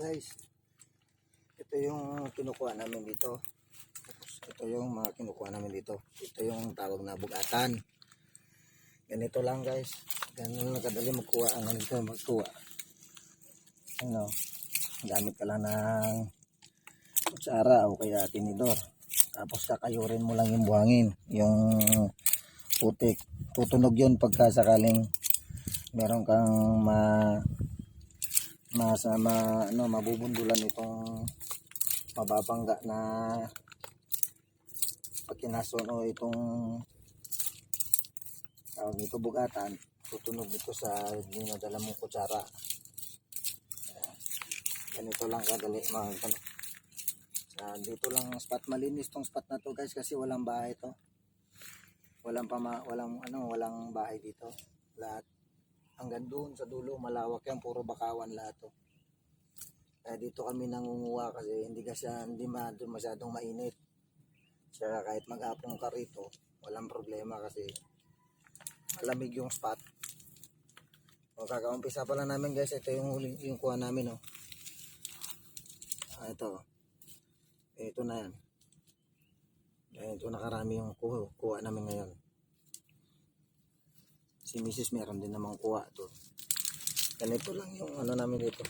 Guys, ito yung kinukuha namin dito. Tapos ito yung mga kinukuha namin dito. Ito yung tawag na bugatan. Ganito lang guys. Ganun lang kadali magkuha. Ang ganito magkuha. Ano, gamit ka lang ng kutsara o kaya tinidor. Tapos kakayurin mo lang yung buhangin. Yung putik. Tutunog yun pagka sakaling meron kang mabubundulan itong mababangga na pagkinason o itong tawag nito bugatan, tutunog ito sa dinadala mong kutsara. Ganito lang kadali mga dito lang spot, malinis tong spot na to guys kasi walang bahay to. Walang bahay dito. Lahat hanggang doon sa dulo malawak yan, puro bakawan lahat to. Kaya dito kami nangunguha kasi hindi masyadong mainit. Kaya kahit mag-apong ka rito, walang problema kasi malamig yung spot. O kakaumpisa pa lang namin guys, ito yung kuha namin oh. Ito na yan. Ito nakarami yung kuha namin ngayon. Si Mrs. meron din namang kuha to. Ganito lang yung namin dito.